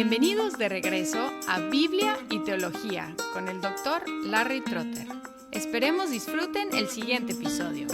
Bienvenidos de regreso a Biblia y Teología con el Dr. Larry Trotter. Esperemos disfruten el siguiente episodio.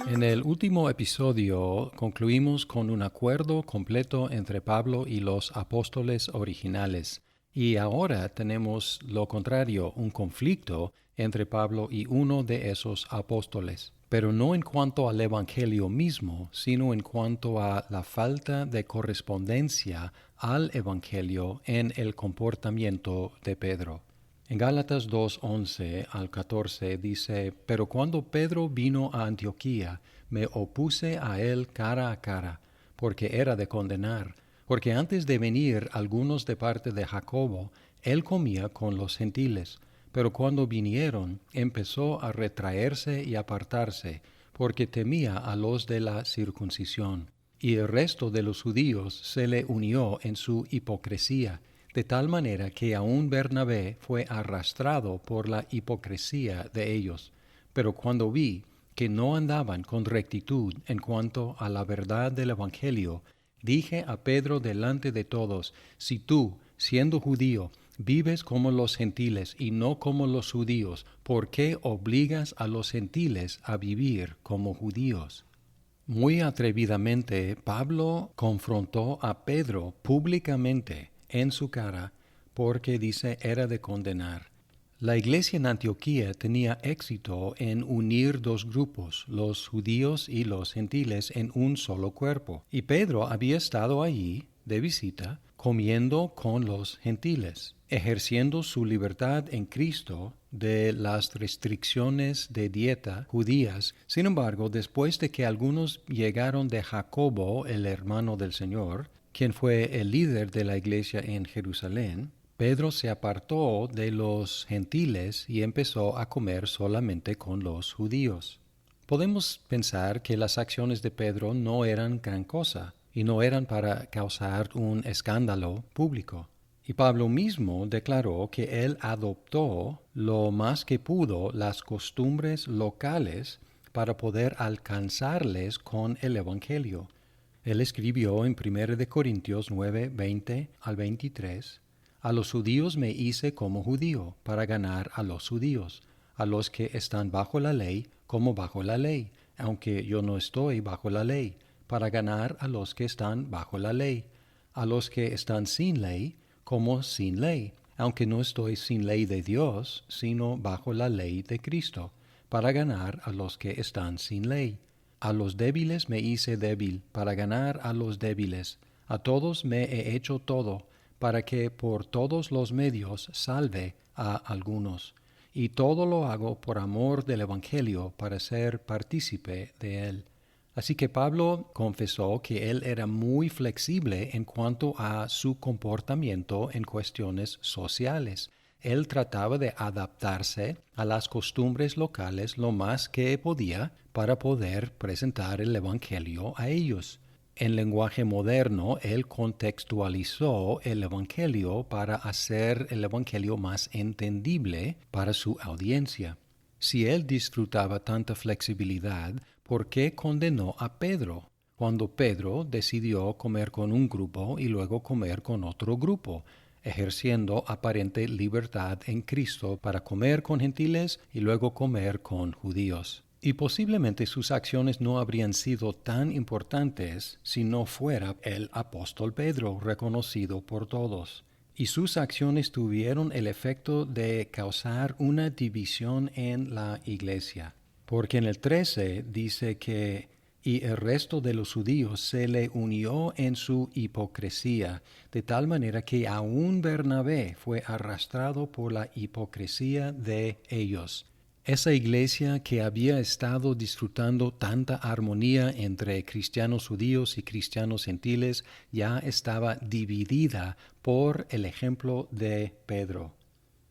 En el último episodio concluimos con un acuerdo completo entre Pablo y los apóstoles originales. Y ahora tenemos lo contrario, un conflicto entre Pablo y uno de esos apóstoles. Pero no en cuanto al Evangelio mismo, sino en cuanto a la falta de correspondencia al Evangelio en el comportamiento de Pedro. En Gálatas 2:11 al 14 dice: Pero cuando Pedro vino a Antioquía, me opuse a él cara a cara, porque era de condenar. Porque antes de venir algunos de parte de Jacobo, él comía con los gentiles. Pero cuando vinieron, empezó a retraerse y apartarse, porque temía a los de la circuncisión. Y el resto de los judíos se le unió en su hipocresía, de tal manera que aun Bernabé fue arrastrado por la hipocresía de ellos. Pero cuando vi que no andaban con rectitud en cuanto a la verdad del Evangelio, dije a Pedro delante de todos: Si tú, siendo judío, vives como los gentiles y no como los judíos, ¿por qué obligas a los gentiles a vivir como judíos? Muy atrevidamente, Pablo confrontó a Pedro públicamente en su cara, porque dice era de condenar. La iglesia en Antioquía tenía éxito en unir dos grupos, los judíos y los gentiles, en un solo cuerpo. Y Pedro había estado allí, de visita, comiendo con los gentiles, ejerciendo su libertad en Cristo de las restricciones de dieta judías. Sin embargo, después de que algunos llegaron de Jacobo, el hermano del Señor, quien fue el líder de la iglesia en Jerusalén, Pedro se apartó de los gentiles y empezó a comer solamente con los judíos. Podemos pensar que las acciones de Pedro no eran gran cosa y no eran para causar un escándalo público. Y Pablo mismo declaró que él adoptó lo más que pudo las costumbres locales para poder alcanzarles con el Evangelio. Él escribió en 1 Corintios 9, 20 al 23, A los judíos me hice como judío para ganar a los judíos, a los que están bajo la ley como bajo la ley, aunque yo no estoy bajo la ley, para ganar a los que están bajo la ley, a los que están sin ley como sin ley, aunque no estoy sin ley de Dios, sino bajo la ley de Cristo, para ganar a los que están sin ley. A los débiles me hice débil, para ganar a los débiles. A todos me he hecho todo, para que por todos los medios salve a algunos. Y todo lo hago por amor del Evangelio, para ser partícipe de él. Así que Pablo confesó que él era muy flexible en cuanto a su comportamiento en cuestiones sociales. Él trataba de adaptarse a las costumbres locales lo más que podía para poder presentar el Evangelio a ellos. En lenguaje moderno, él contextualizó el Evangelio para hacer el Evangelio más entendible para su audiencia. Si él disfrutaba tanta flexibilidad, ¿por qué condenó a Pedro cuando Pedro decidió comer con un grupo y luego comer con otro grupo, ejerciendo aparente libertad en Cristo para comer con gentiles y luego comer con judíos? Y posiblemente sus acciones no habrían sido tan importantes si no fuera el apóstol Pedro reconocido por todos. Y sus acciones tuvieron el efecto de causar una división en la iglesia. Porque en el 13 dice que y el resto de los judíos se le unió en su hipocresía, de tal manera que aun Bernabé fue arrastrado por la hipocresía de ellos. Esa iglesia que había estado disfrutando tanta armonía entre cristianos judíos y cristianos gentiles ya estaba dividida por el ejemplo de Pedro.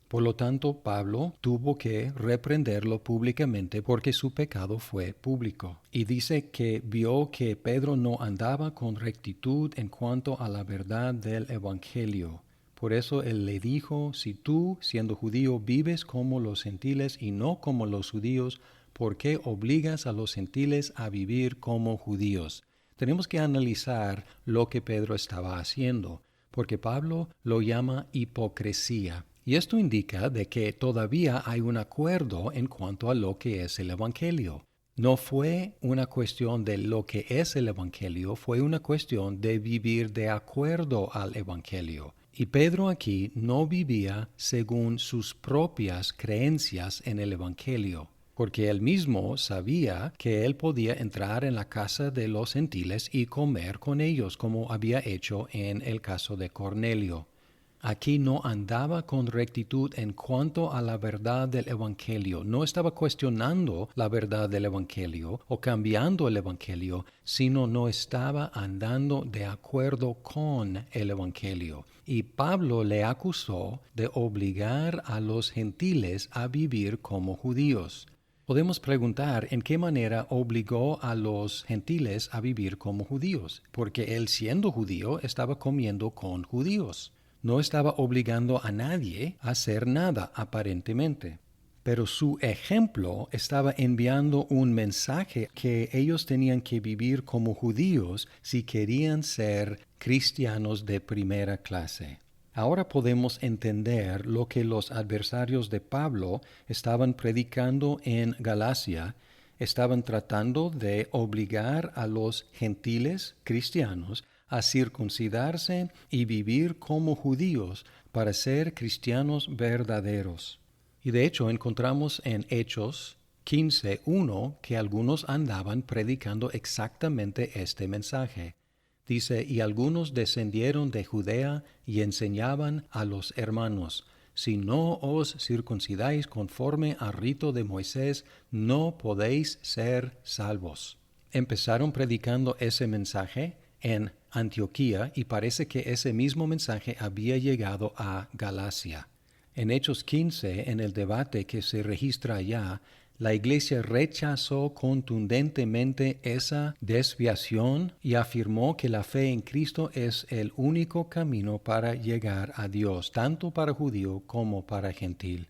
Por lo tanto, Pablo tuvo que reprenderlo públicamente porque su pecado fue público. Y dice que vio que Pedro no andaba con rectitud en cuanto a la verdad del Evangelio. Por eso él le dijo: Si tú, siendo judío, vives como los gentiles y no como los judíos, ¿por qué obligas a los gentiles a vivir como judíos? Tenemos que analizar lo que Pedro estaba haciendo, porque Pablo lo llama hipocresía. Y esto indica de que todavía hay un acuerdo en cuanto a lo que es el Evangelio. No fue una cuestión de lo que es el Evangelio, fue una cuestión de vivir de acuerdo al Evangelio. Y Pedro aquí no vivía según sus propias creencias en el Evangelio, porque él mismo sabía que él podía entrar en la casa de los gentiles y comer con ellos, como había hecho en el caso de Cornelio. Aquí no andaba con rectitud en cuanto a la verdad del Evangelio. No estaba cuestionando la verdad del Evangelio o cambiando el Evangelio, sino no estaba andando de acuerdo con el Evangelio. Y Pablo le acusó de obligar a los gentiles a vivir como judíos. Podemos preguntar en qué manera obligó a los gentiles a vivir como judíos, porque él siendo judío estaba comiendo con judíos. No estaba obligando a nadie a hacer nada aparentemente, pero su ejemplo estaba enviando un mensaje que ellos tenían que vivir como judíos si querían ser cristianos de primera clase. Ahora podemos entender lo que los adversarios de Pablo estaban predicando en Galacia. Estaban tratando de obligar a los gentiles cristianos a circuncidarse y vivir como judíos para ser cristianos verdaderos. Y de hecho encontramos en Hechos 15:1 que algunos andaban predicando exactamente este mensaje. Dice, y algunos descendieron de Judea y enseñaban a los hermanos, si no os circuncidáis conforme al rito de Moisés, no podéis ser salvos. Empezaron predicando ese mensaje en Antioquía y parece que ese mismo mensaje había llegado a Galacia. En Hechos 15, en el debate que se registra allá, la iglesia rechazó contundentemente esa desviación y afirmó que la fe en Cristo es el único camino para llegar a Dios, tanto para judío como para gentil.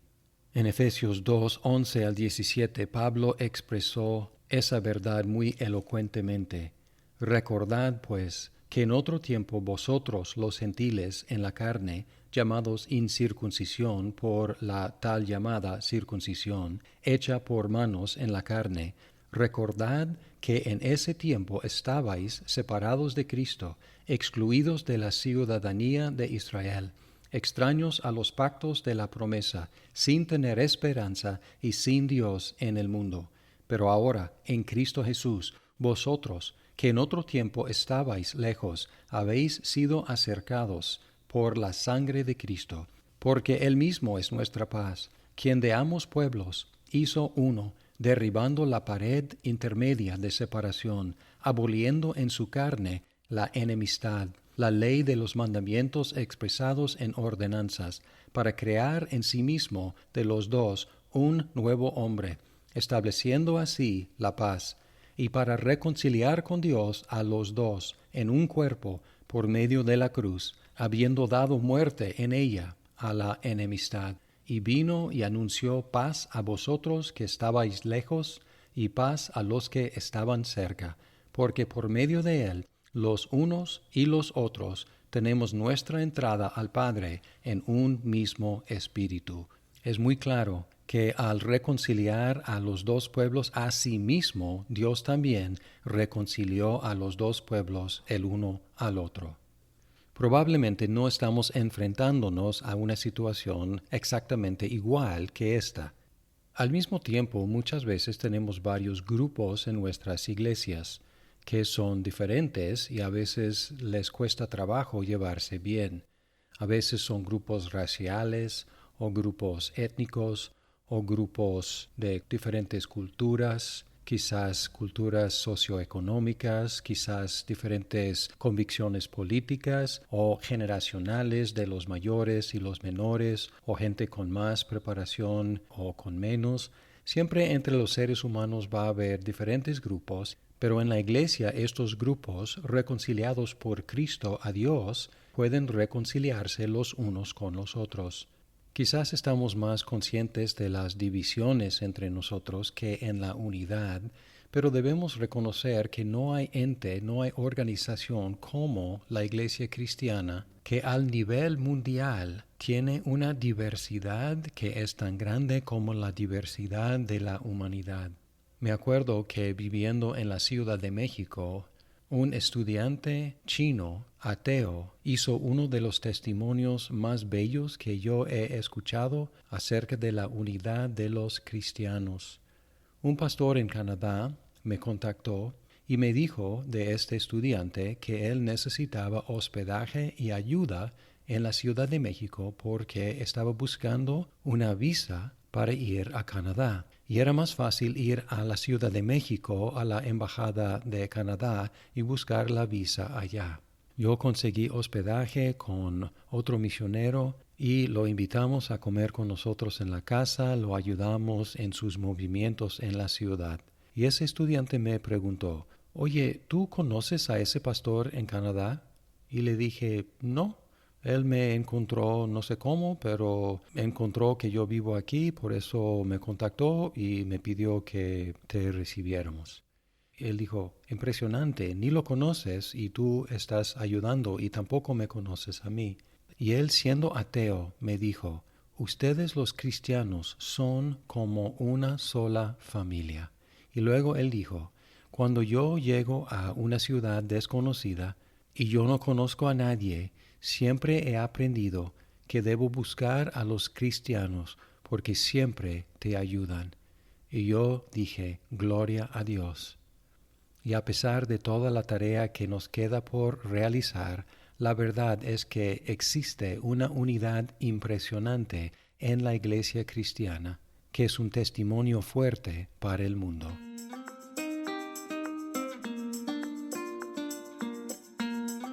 En Efesios 2, 11 al 17, Pablo expresó esa verdad muy elocuentemente. Recordad, pues, que en otro tiempo vosotros, los gentiles en la carne, llamados incircuncisión por la tal llamada circuncisión, hecha por manos en la carne, recordad que en ese tiempo estabais separados de Cristo, excluidos de la ciudadanía de Israel, extraños a los pactos de la promesa, sin tener esperanza y sin Dios en el mundo. Pero ahora, en Cristo Jesús, vosotros, que en otro tiempo estabais lejos, habéis sido acercados por la sangre de Cristo, porque Él mismo es nuestra paz, quien de ambos pueblos hizo uno, derribando la pared intermedia de separación, aboliendo en su carne la enemistad, la ley de los mandamientos expresados en ordenanzas, para crear en sí mismo de los dos un nuevo hombre, estableciendo así la paz, y para reconciliar con Dios a los dos en un cuerpo por medio de la cruz, habiendo dado muerte en ella a la enemistad. Y vino y anunció paz a vosotros que estabais lejos, y paz a los que estaban cerca, porque por medio de él, los unos y los otros, tenemos nuestra entrada al Padre en un mismo espíritu. Es muy claro que al reconciliar a los dos pueblos, a sí mismo, Dios también reconcilió a los dos pueblos el uno al otro. Probablemente no estamos enfrentándonos a una situación exactamente igual que esta. Al mismo tiempo, muchas veces tenemos varios grupos en nuestras iglesias que son diferentes y a veces les cuesta trabajo llevarse bien. A veces son grupos raciales o grupos étnicos o grupos de diferentes culturas, quizás culturas socioeconómicas, quizás diferentes convicciones políticas o generacionales de los mayores y los menores, o gente con más preparación o con menos. Siempre entre los seres humanos va a haber diferentes grupos, pero en la iglesia estos grupos, reconciliados por Cristo a Dios, pueden reconciliarse los unos con los otros. Quizás estamos más conscientes de las divisiones entre nosotros que en la unidad, pero debemos reconocer que no hay ente, no hay organización como la Iglesia Cristiana que al nivel mundial tiene una diversidad que es tan grande como la diversidad de la humanidad. Me acuerdo que viviendo en la Ciudad de México, un estudiante chino ateo hizo uno de los testimonios más bellos que yo he escuchado acerca de la unidad de los cristianos. Un pastor en Canadá me contactó y me dijo de este estudiante que él necesitaba hospedaje y ayuda en la Ciudad de México porque estaba buscando una visa para ir a Canadá. Y era más fácil ir a la Ciudad de México, a la Embajada de Canadá, y buscar la visa allá. Yo conseguí hospedaje con otro misionero y lo invitamos a comer con nosotros en la casa, lo ayudamos en sus movimientos en la ciudad. Y ese estudiante me preguntó, «Oye, ¿tú conoces a ese pastor en Canadá?» Y le dije, «No». Él me encontró, no sé cómo, pero encontró que yo vivo aquí, por eso me contactó y me pidió que te recibiéramos. Él dijo, impresionante, ni lo conoces y tú estás ayudando y tampoco me conoces a mí. Y él, siendo ateo, me dijo, ustedes los cristianos son como una sola familia. Y luego él dijo, cuando yo llego a una ciudad desconocida y yo no conozco a nadie, siempre he aprendido que debo buscar a los cristianos porque siempre te ayudan. Y yo dije, gloria a Dios. Y a pesar de toda la tarea que nos queda por realizar, la verdad es que existe una unidad impresionante en la Iglesia cristiana, que es un testimonio fuerte para el mundo.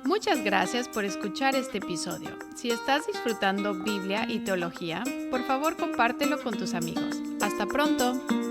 Muchas gracias por escuchar este episodio. Si estás disfrutando Biblia y teología, por favor compártelo con tus amigos. ¡Hasta pronto!